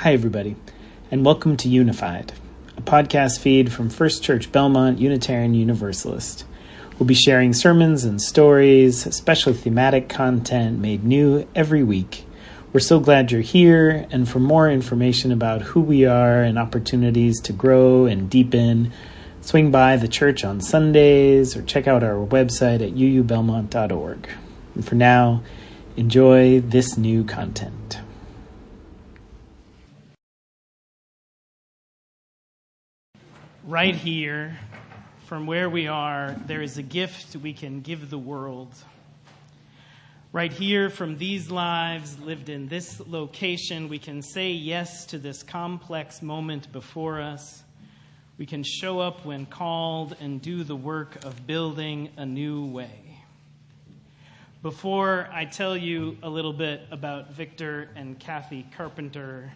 Hi, everybody, and welcome to Unified, a podcast feed from First Church Belmont Unitarian Universalist. We'll be sharing sermons and stories, especially thematic content made new every week. We're so glad you're here, and for more information about who we are and opportunities to grow and deepen, swing by the church on Sundays or check out our website at uubelmont.org. And for now, enjoy this new content. Right here, from where we are, there is a gift we can give the world. Right here, from these lives lived in this location, we can say yes to this complex moment before us. We can show up when called and do the work of building a new way. Before I tell you a little bit about Victor and Kathy Carpenter,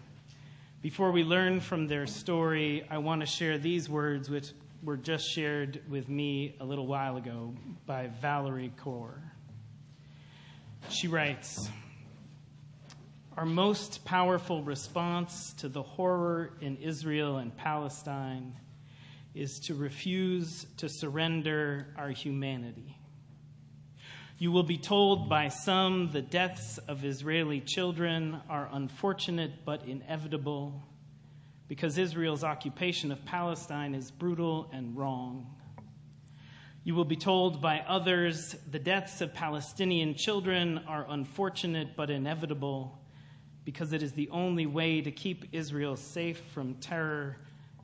before we learn from their story, I want to share these words which were just shared with me a little while ago by Valerie Kaur. She writes, "Our most powerful response to the horror in Israel and Palestine is to refuse to surrender our humanity. You will be told by some the deaths of Israeli children are unfortunate but inevitable because Israel's occupation of Palestine is brutal and wrong. You will be told by others the deaths of Palestinian children are unfortunate but inevitable because it is the only way to keep Israel safe from terror,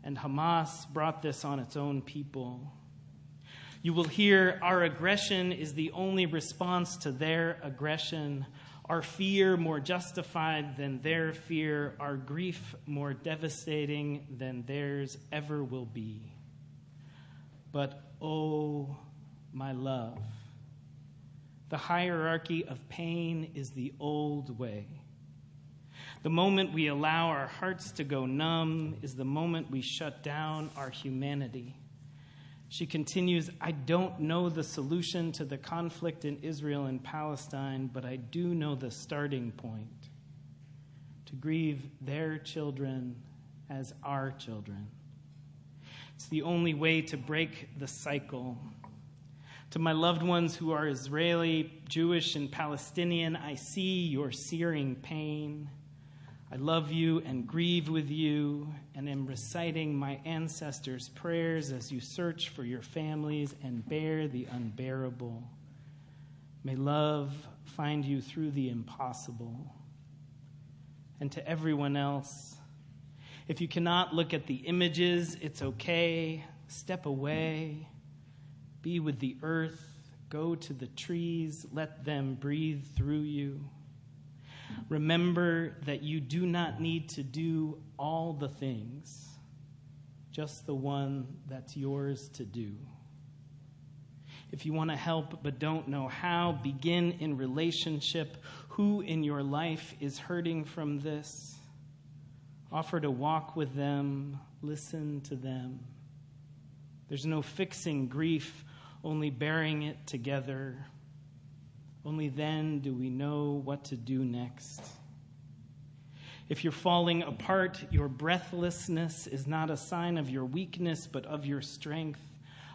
and Hamas brought this on its own people. You will hear our aggression is the only response to their aggression, our fear more justified than their fear, our grief more devastating than theirs ever will be. But oh, my love, the hierarchy of pain is the old way. The moment we allow our hearts to go numb is the moment we shut down our humanity." She continues, "I don't know the solution to the conflict in Israel and Palestine, but I do know the starting point: to grieve their children as our children. It's the only way to break the cycle. To my loved ones who are Israeli, Jewish, and Palestinian, I see your searing pain. I love you and grieve with you and am reciting my ancestors' prayers as you search for your families and bear the unbearable. May love find you through the impossible." And to everyone else, if you cannot look at the images, it's okay. Step away. Be with the earth. Go to the trees. Let them breathe through you. Remember that you do not need to do all the things, just the one that's yours to do. If you want to help but don't know how, begin in relationship. Who in your life is hurting from this? Offer to walk with them, listen to them. There's no fixing grief, only bearing it together. Only then do we know what to do next. If you're falling apart, your breathlessness is not a sign of your weakness, but of your strength,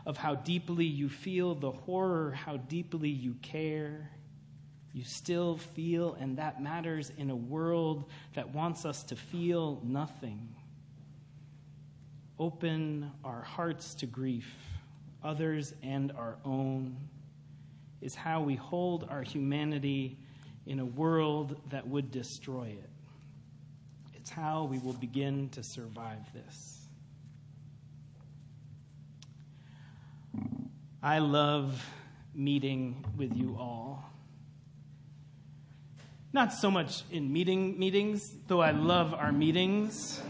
of how deeply you feel the horror, how deeply you care. You still feel, and that matters in a world that wants us to feel nothing. Open our hearts to grief, others and our own, is how we hold our humanity in a world that would destroy it. It's how we will begin to survive this. I love meeting with you all. Not so much in meetings, though I love our meetings.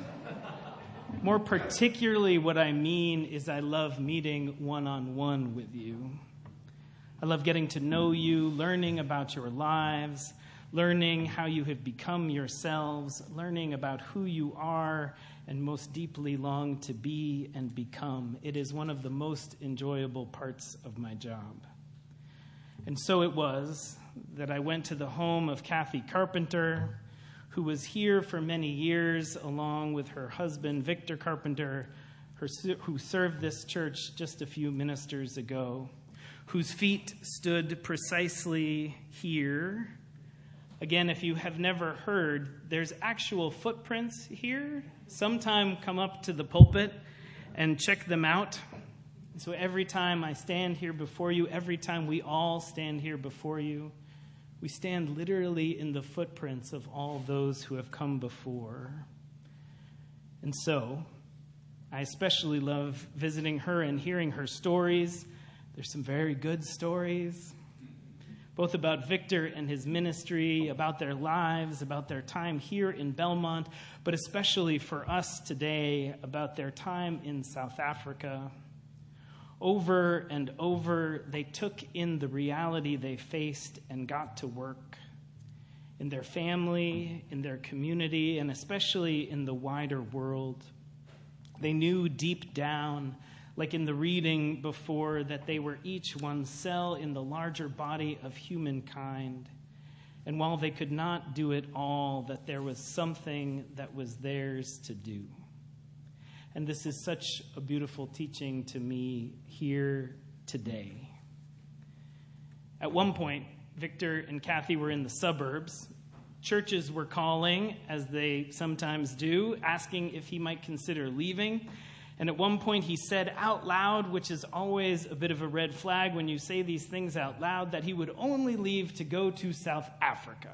More particularly, what I mean is I love meeting one-on-one with you. I love getting to know you, learning about your lives, learning how you have become yourselves, learning about who you are and most deeply long to be and become. It is one of the most enjoyable parts of my job. And so it was that I went to the home of Kathy Carpenter, who was here for many years along with her husband, Victor Carpenter, who served this church just a few ministers ago, whose feet stood precisely here. Again, if you have never heard, there's actual footprints here. Sometime come up to the pulpit and check them out. So every time I stand here before you, every time we all stand here before you, we stand literally in the footprints of all those who have come before. And so, I especially love visiting her and hearing her stories. There's some very good stories, both about Victor and his ministry, about their lives, about their time here in Belmont, but especially for us today, about their time in South Africa. Over and over, they took in the reality they faced and got to work in their family, in their community, and especially in the wider world. They knew deep down, like in the reading before, that they were each one cell in the larger body of humankind. And while they could not do it all, that there was something that was theirs to do. And this is such a beautiful teaching to me here today. At one point, Victor and Kathy were in the suburbs. Churches were calling, as they sometimes do, asking if he might consider leaving. And at one point he said out loud, which is always a bit of a red flag when you say these things out loud, that he would only leave to go to South Africa.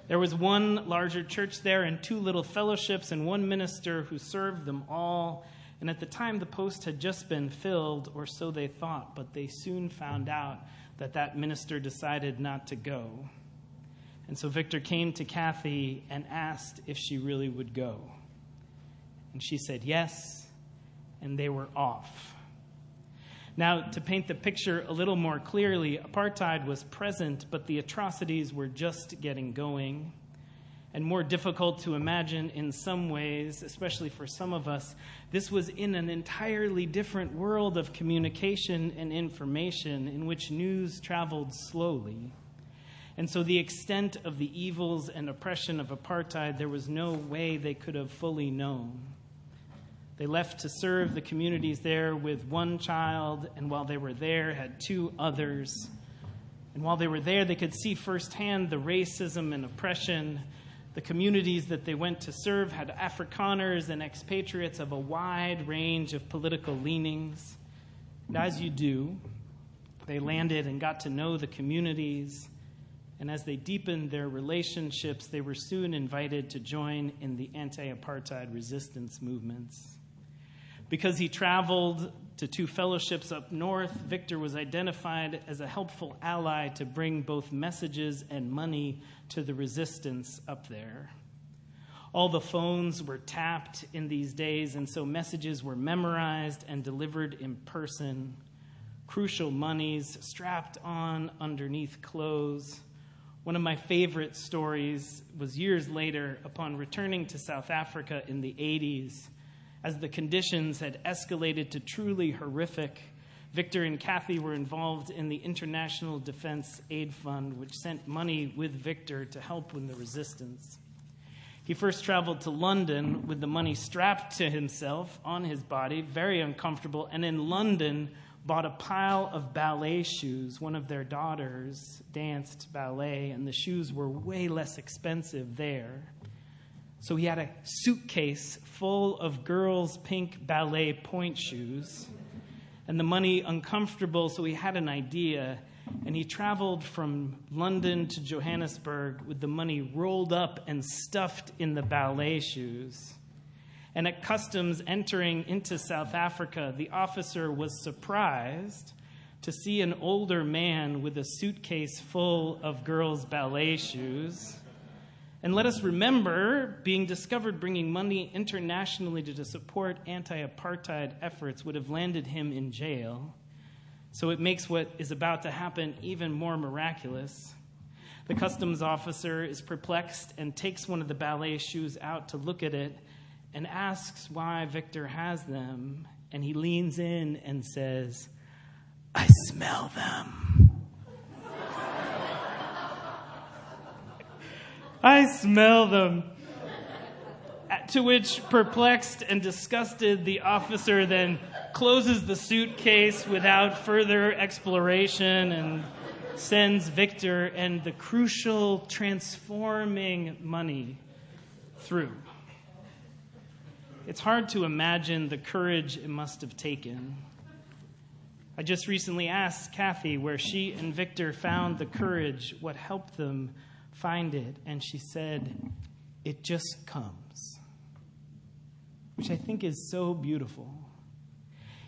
There was one larger church there and two little fellowships and one minister who served them all. And at the time, the post had just been filled, or so they thought, but they soon found out that that minister decided not to go. And so Victor came to Kathy and asked if she really would go. And she said yes, and they were off. Now, to paint the picture a little more clearly, apartheid was present, but the atrocities were just getting going. And more difficult to imagine in some ways, especially for some of us, this was in an entirely different world of communication and information in which news traveled slowly. And so the extent of the evils and oppression of apartheid, there was no way they could have fully known. They left to serve the communities there with one child, and while they were there, had two others. And while they were there, they could see firsthand the racism and oppression. The communities that they went to serve had Afrikaners and expatriates of a wide range of political leanings. And as you do, they landed and got to know the communities. And as they deepened their relationships, they were soon invited to join in the anti-apartheid resistance movements. Because he traveled to two fellowships up north, Victor was identified as a helpful ally to bring both messages and money to the resistance up there. All the phones were tapped in these days, and so messages were memorized and delivered in person. Crucial monies strapped on underneath clothes. One of my favorite stories was years later, upon returning to South Africa in the 80s, as the conditions had escalated to truly horrific. Victor and Kathy were involved in the International Defense Aid Fund, which sent money with Victor to help with the resistance. He first traveled to London with the money strapped to himself on his body, very uncomfortable, and in London bought a pile of ballet shoes. One of their daughters danced ballet, and the shoes were way less expensive there. So he had a suitcase full of girls' pink ballet point shoes, and the money uncomfortable, so he had an idea, and he traveled from London to Johannesburg with the money rolled up and stuffed in the ballet shoes. And at customs entering into South Africa, the officer was surprised to see an older man with a suitcase full of girls' ballet shoes. And let us remember, being discovered bringing money internationally to support anti-apartheid efforts would have landed him in jail. So it makes what is about to happen even more miraculous. The customs officer is perplexed and takes one of the ballet shoes out to look at it and asks why Victor has them. And he leans in and says, "I smell them." I smell them. To which, perplexed and disgusted, the officer then closes the suitcase without further exploration and sends Victor and the crucial transforming money through. It's hard to imagine the courage it must have taken. I just recently asked Kathy where she and Victor found the courage, what helped them find it, and she said, "It just comes," which I think is so beautiful.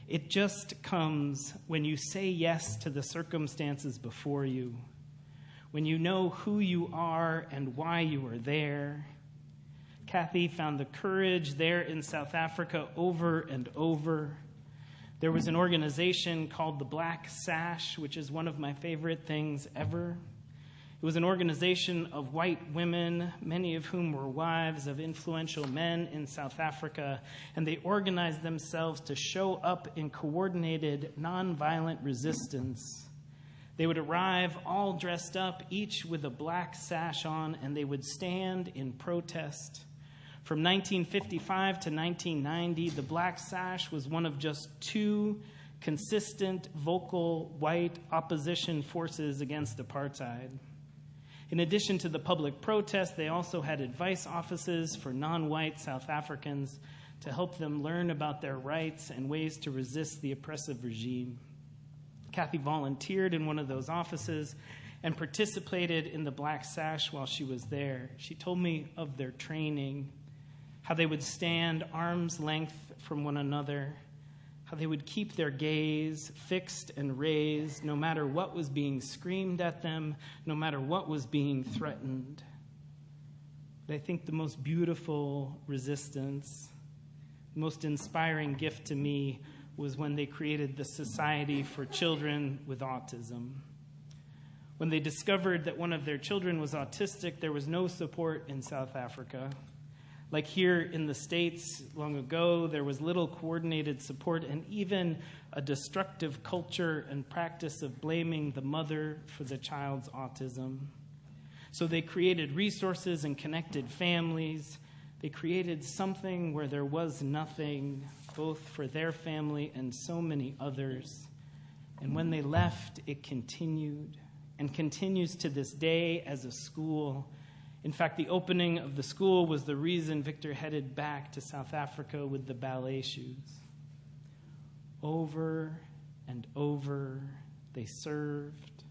It just comes when you say yes to the circumstances before you, when you know who you are and why you are there. Kathy found the courage there in South Africa over and over. There was an organization called the Black Sash, which is one of my favorite things ever. It was an organization of white women, many of whom were wives of influential men in South Africa, and they organized themselves to show up in coordinated, nonviolent resistance. They would arrive all dressed up, each with a black sash on, and they would stand in protest. From 1955 to 1990, the Black Sash was one of just two consistent, vocal, white opposition forces against apartheid. In addition to the public protest, they also had advice offices for non-white South Africans to help them learn about their rights and ways to resist the oppressive regime. Kathy volunteered in one of those offices and participated in the Black Sash while she was there. She told me of their training, how they would stand arm's length from one another, how they would keep their gaze fixed and raised no matter what was being screamed at them, no matter what was being threatened. But I think the most beautiful resistance, the most inspiring gift to me was when they created the Society for Children with Autism. When they discovered that one of their children was autistic, there was no support in South Africa. Like here in the States long ago, there was little coordinated support and even a destructive culture and practice of blaming the mother for the child's autism. So they created resources and connected families. They created something where there was nothing, both for their family and so many others. And when they left, it continued and continues to this day as a school. In fact, the opening of the school was the reason Victor headed back to South Africa with the ballet shoes. Over and over, they served.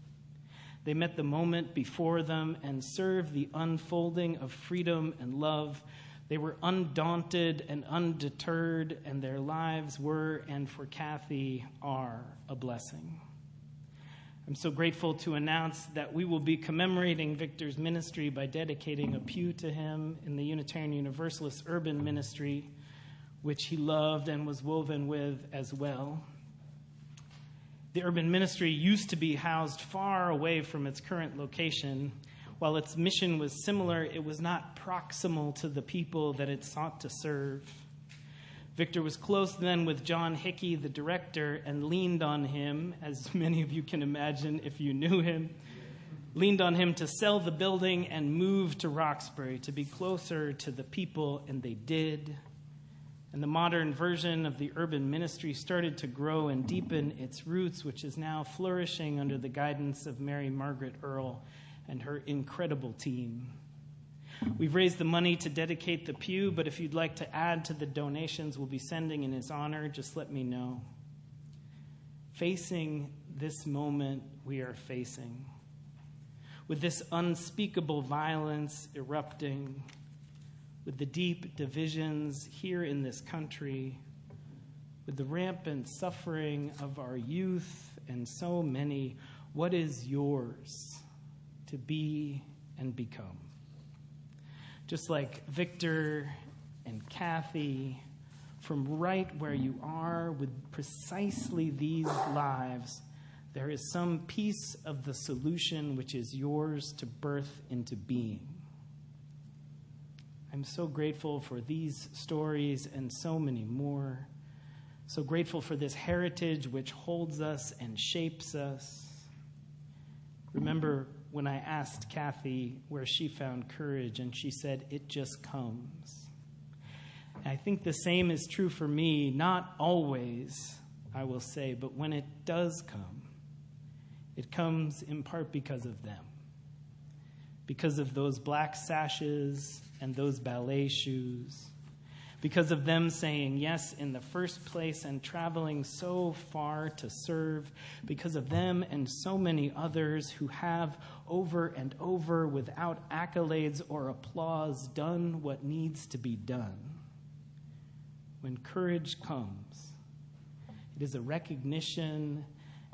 They met the moment before them and served the unfolding of freedom and love. They were undaunted and undeterred, and their lives were, and for Kathy, are a blessing. I'm so grateful to announce that we will be commemorating Victor's ministry by dedicating a pew to him in the Unitarian Universalist Urban Ministry, which he loved and was woven with as well. The urban ministry used to be housed far away from its current location. While its mission was similar, it was not proximal to the people that it sought to serve. Victor was close then with John Hickey, the director, and leaned on him, as many of you can imagine if you knew him, leaned on him to sell the building and move to Roxbury to be closer to the people, and they did. And the modern version of the urban ministry started to grow and deepen its roots, which is now flourishing under the guidance of Mary Margaret Earl and her incredible team. We've raised the money to dedicate the pew, but if you'd like to add to the donations we'll be sending in his honor, just let me know. Facing this moment we are facing, with this unspeakable violence erupting, with the deep divisions here in this country, with the rampant suffering of our youth and so many, what is yours to be and become? Just like Victor and Kathy, from right where you are with precisely these lives, there is some piece of the solution which is yours to birth into being. I'm so grateful for these stories and so many more. So grateful for this heritage which holds us and shapes us. Remember, when I asked Kathy where she found courage, and she said, it just comes. I think the same is true for me, not always, I will say, but when it does come, it comes in part because of them. Because of those black sashes and those ballet shoes. Because of them saying yes in the first place and traveling so far to serve. Because of them and so many others who have over and over, without accolades or applause, done what needs to be done. When courage comes, it is a recognition,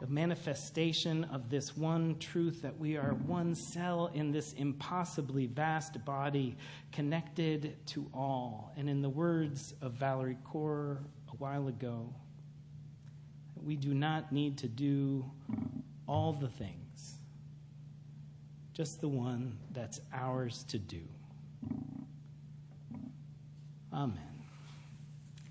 a manifestation of this one truth that we are one cell in this impossibly vast body, connected to all. And in the words of Valerie Kaur a while ago, we do not need to do all the things, just the one that's ours to do. Amen.